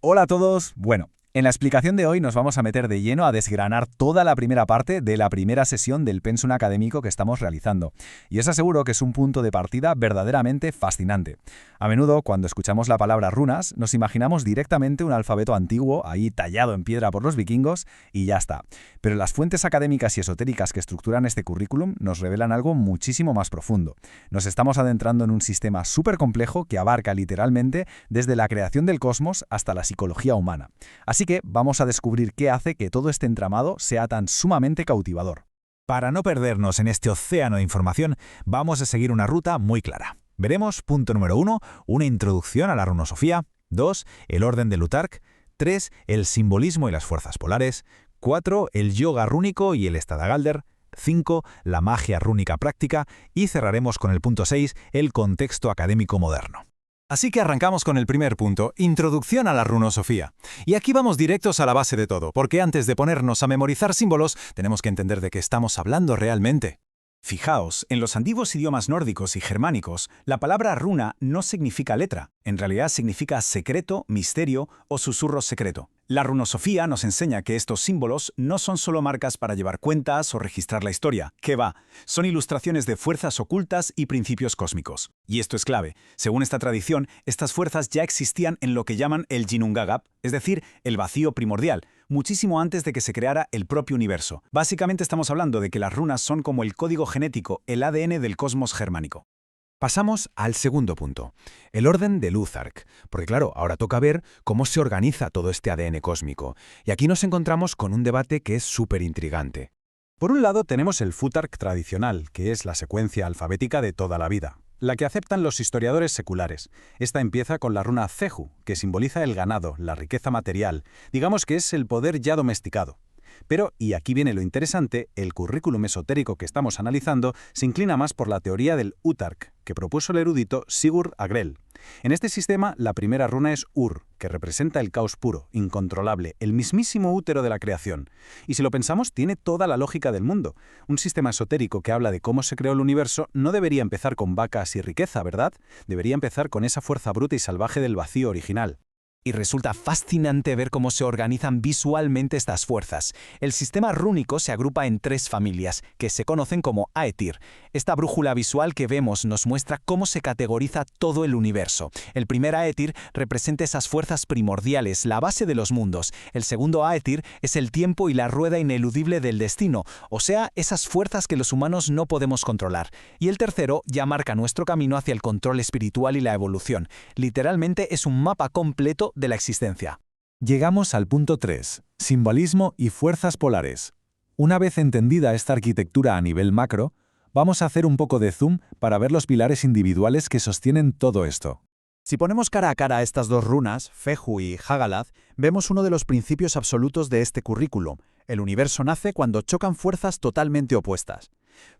Hola a todos. Bueno, en la explicación de hoy nos vamos a meter de lleno a desgranar toda la primera parte de la primera sesión del pensum académico que estamos realizando. Y os aseguro que es un punto de partida verdaderamente fascinante. A menudo, cuando escuchamos la palabra runas, nos imaginamos directamente un alfabeto antiguo, ahí tallado en piedra por los vikingos, y ya está. Pero las fuentes académicas y esotéricas que estructuran este currículum nos revelan algo muchísimo más profundo. Nos estamos adentrando en un sistema súper complejo que abarca literalmente desde la creación del cosmos hasta la psicología humana. Así que vamos a descubrir qué hace que todo este entramado sea tan sumamente cautivador. Para no perdernos en este océano de información, vamos a seguir una ruta muy clara. Veremos, punto número 1, una introducción a la runosofía, 2, el orden de Uthark, 3, el simbolismo y las fuerzas polares, 4, el yoga rúnico y el Stadagalder, 5, la magia rúnica práctica y cerraremos con el punto 6, el contexto académico moderno. Así que arrancamos con el primer punto, introducción a la runosofía. Y aquí vamos directos a la base de todo, porque antes de ponernos a memorizar símbolos, tenemos que entender de qué estamos hablando realmente. Fijaos, en los antiguos idiomas nórdicos y germánicos, la palabra runa no significa letra, en realidad significa secreto, misterio o susurro secreto. La runosofía nos enseña que estos símbolos no son solo marcas para llevar cuentas o registrar la historia, que va, son ilustraciones de fuerzas ocultas y principios cósmicos. Y esto es clave. Según esta tradición, estas fuerzas ya existían en lo que llaman el Ginnungagap, es decir, el vacío primordial, muchísimo antes de que se creara el propio universo. Básicamente estamos hablando de que las runas son como el código genético, el ADN del cosmos germánico. Pasamos al segundo punto, el orden de Uthark, porque claro, ahora toca ver cómo se organiza todo este ADN cósmico, y aquí nos encontramos con un debate que es súper intrigante. Por un lado tenemos el Futhark tradicional, que es la secuencia alfabética de toda la vida, la que aceptan los historiadores seculares. Esta empieza con la runa Ceju, que simboliza el ganado, la riqueza material, digamos que es el poder ya domesticado. Pero, y aquí viene lo interesante, el currículum esotérico que estamos analizando se inclina más por la teoría del Uthark, que propuso el erudito Sigurd Agrell. En este sistema, la primera runa es Ur, que representa el caos puro, incontrolable, el mismísimo útero de la creación. Y si lo pensamos, tiene toda la lógica del mundo. Un sistema esotérico que habla de cómo se creó el universo no debería empezar con vacas y riqueza, ¿verdad? Debería empezar con esa fuerza bruta y salvaje del vacío original. Y resulta fascinante ver cómo se organizan visualmente estas fuerzas. El sistema rúnico se agrupa en 3 familias, que se conocen como Aetir. Esta brújula visual que vemos nos muestra cómo se categoriza todo el universo. El primer Aetir representa esas fuerzas primordiales, la base de los mundos. El segundo Aetir es el tiempo y la rueda ineludible del destino, o sea, esas fuerzas que los humanos no podemos controlar. Y el tercero ya marca nuestro camino hacia el control espiritual y la evolución. Literalmente es un mapa completo de la existencia. Llegamos al punto 3, simbolismo y fuerzas polares. Una vez entendida esta arquitectura a nivel macro, vamos a hacer un poco de zoom para ver los pilares individuales que sostienen todo esto. Si ponemos cara a cara estas dos runas, Ceju y Hagalath, vemos uno de los principios absolutos de este currículum. El universo nace cuando chocan fuerzas totalmente opuestas.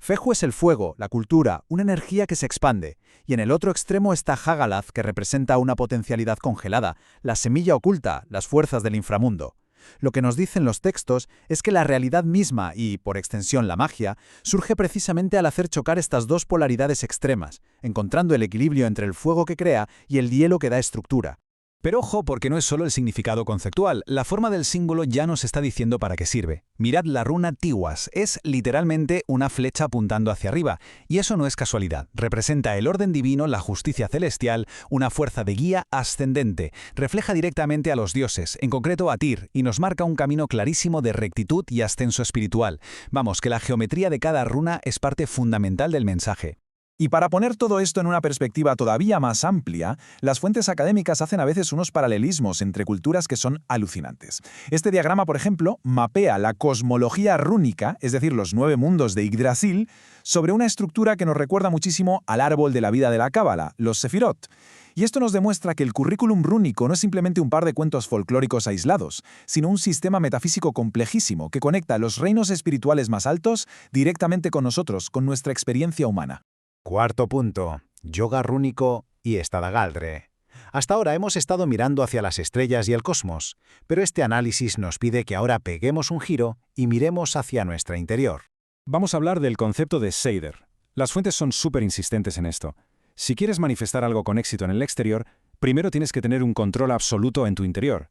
Ceju es el fuego, la cultura, una energía que se expande, y en el otro extremo está Hagalath, que representa una potencialidad congelada, la semilla oculta, las fuerzas del inframundo. Lo que nos dicen los textos es que la realidad misma y, por extensión, la magia, surge precisamente al hacer chocar estas dos polaridades extremas, encontrando el equilibrio entre el fuego que crea y el hielo que da estructura. Pero ojo, porque no es solo el significado conceptual, la forma del símbolo ya nos está diciendo para qué sirve. Mirad la runa Tiwas, es literalmente una flecha apuntando hacia arriba, y eso no es casualidad. Representa el orden divino, la justicia celestial, una fuerza de guía ascendente. Refleja directamente a los dioses, en concreto a Tyr, y nos marca un camino clarísimo de rectitud y ascenso espiritual. Vamos, que la geometría de cada runa es parte fundamental del mensaje. Y para poner todo esto en una perspectiva todavía más amplia, las fuentes académicas hacen a veces unos paralelismos entre culturas que son alucinantes. Este diagrama, por ejemplo, mapea la cosmología rúnica, es decir, los 9 mundos de Yggdrasil, sobre una estructura que nos recuerda muchísimo al árbol de la vida de la Cábala, los Sefirot. Y esto nos demuestra que el currículum rúnico no es simplemente un par de cuentos folclóricos aislados, sino un sistema metafísico complejísimo que conecta los reinos espirituales más altos directamente con nosotros, con nuestra experiencia humana. Cuarto punto, yoga rúnico y Stadagalder. Hasta ahora hemos estado mirando hacia las estrellas y el cosmos, pero este análisis nos pide que ahora peguemos un giro y miremos hacia nuestro interior. Vamos a hablar del concepto de Seider. Las fuentes son súper insistentes en esto. Si quieres manifestar algo con éxito en el exterior, primero tienes que tener un control absoluto en tu interior.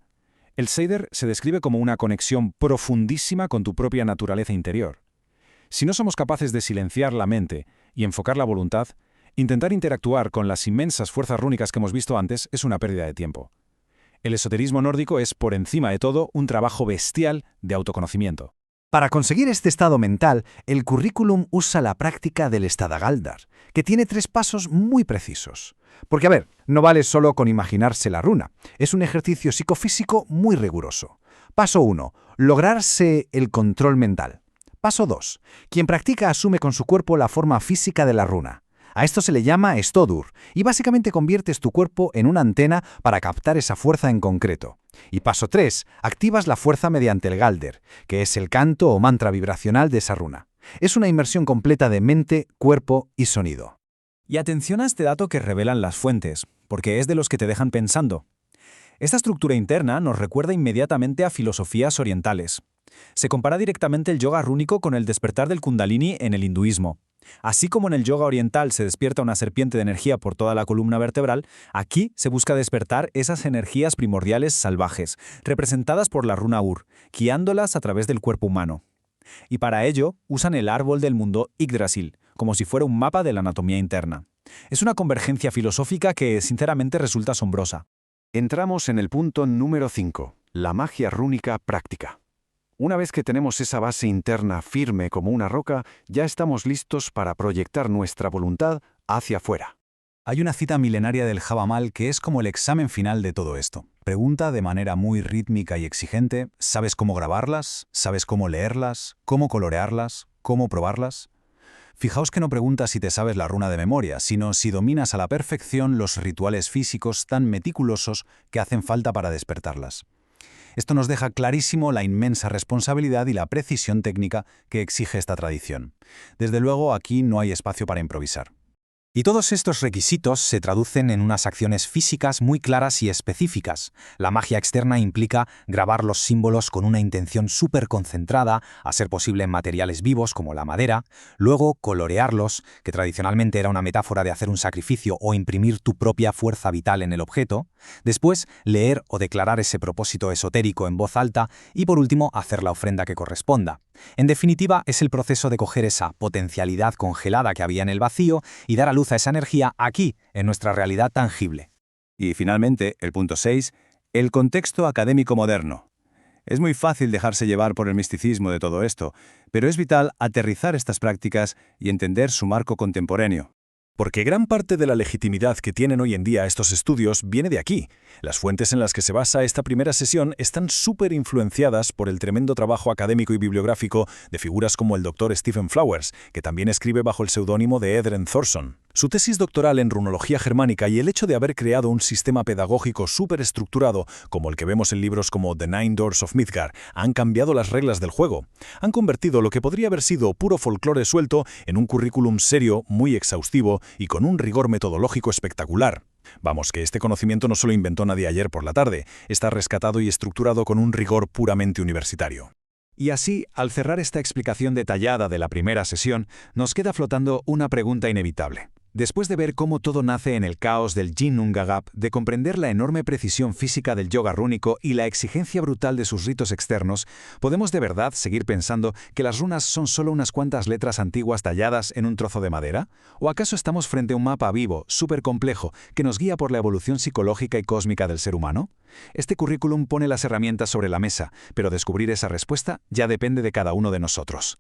El Seider se describe como una conexión profundísima con tu propia naturaleza interior. Si no somos capaces de silenciar la mente y enfocar la voluntad, intentar interactuar con las inmensas fuerzas rúnicas que hemos visto antes es una pérdida de tiempo. El esoterismo nórdico es, por encima de todo, un trabajo bestial de autoconocimiento. Para conseguir este estado mental, el currículum usa la práctica del Stadagaldar, que tiene 3 pasos muy precisos. Porque, a ver, no vale solo con imaginarse la runa, es un ejercicio psicofísico muy riguroso. Paso 1. Lograrse el control mental. Paso 2. Quien practica asume con su cuerpo la forma física de la runa. A esto se le llama Stodur, y básicamente conviertes tu cuerpo en una antena para captar esa fuerza en concreto. Y paso 3, activas la fuerza mediante el Galder, que es el canto o mantra vibracional de esa runa. Es una inmersión completa de mente, cuerpo y sonido. Y atención a este dato que revelan las fuentes, porque es de los que te dejan pensando. Esta estructura interna nos recuerda inmediatamente a filosofías orientales. Se compara directamente el yoga rúnico con el despertar del kundalini en el hinduismo. Así como en el yoga oriental se despierta una serpiente de energía por toda la columna vertebral, aquí se busca despertar esas energías primordiales salvajes, representadas por la runa Ur, guiándolas a través del cuerpo humano. Y para ello usan el árbol del mundo Yggdrasil, como si fuera un mapa de la anatomía interna. Es una convergencia filosófica que, sinceramente, resulta asombrosa. Entramos en el punto número 5, la magia rúnica práctica. Una vez que tenemos esa base interna firme como una roca, ya estamos listos para proyectar nuestra voluntad hacia afuera. Hay una cita milenaria del Javamal que es como el examen final de todo esto. Pregunta de manera muy rítmica y exigente, ¿sabes cómo grabarlas? ¿Sabes cómo leerlas? ¿Cómo colorearlas? ¿Cómo probarlas? Fijaos que no pregunta si te sabes la runa de memoria, sino si dominas a la perfección los rituales físicos tan meticulosos que hacen falta para despertarlas. Esto nos deja clarísimo la inmensa responsabilidad y la precisión técnica que exige esta tradición. Desde luego, aquí no hay espacio para improvisar. Y todos estos requisitos se traducen en unas acciones físicas muy claras y específicas. La magia externa implica grabar los símbolos con una intención súper concentrada, a ser posible en materiales vivos como la madera, luego colorearlos, que tradicionalmente era una metáfora de hacer un sacrificio o imprimir tu propia fuerza vital en el objeto, después leer o declarar ese propósito esotérico en voz alta y por último hacer la ofrenda que corresponda. En definitiva, es el proceso de coger esa potencialidad congelada que había en el vacío y dar a luz a esa energía aquí, en nuestra realidad tangible. Y finalmente, el punto 6, el contexto académico moderno. Es muy fácil dejarse llevar por el misticismo de todo esto, pero es vital aterrizar estas prácticas y entender su marco contemporáneo. Porque gran parte de la legitimidad que tienen hoy en día estos estudios viene de aquí. Las fuentes en las que se basa esta primera sesión están súper influenciadas por el tremendo trabajo académico y bibliográfico de figuras como el Dr. Stephen Flowers, que también escribe bajo el seudónimo de Edren Thorson. Su tesis doctoral en runología germánica y el hecho de haber creado un sistema pedagógico súper estructurado, como el que vemos en libros como The Nine Doors of Midgard, han cambiado las reglas del juego. Han convertido lo que podría haber sido puro folclore suelto en un currículum serio, muy exhaustivo y con un rigor metodológico espectacular. Vamos, que este conocimiento no se lo inventó nadie ayer por la tarde, está rescatado y estructurado con un rigor puramente universitario. Y así, al cerrar esta explicación detallada de la primera sesión, nos queda flotando una pregunta inevitable. Después de ver cómo todo nace en el caos del Yin Ungagap, de comprender la enorme precisión física del yoga rúnico y la exigencia brutal de sus ritos externos, ¿podemos de verdad seguir pensando que las runas son solo unas cuantas letras antiguas talladas en un trozo de madera? ¿O acaso estamos frente a un mapa vivo, súper complejo, que nos guía por la evolución psicológica y cósmica del ser humano? Este currículum pone las herramientas sobre la mesa, pero descubrir esa respuesta ya depende de cada uno de nosotros.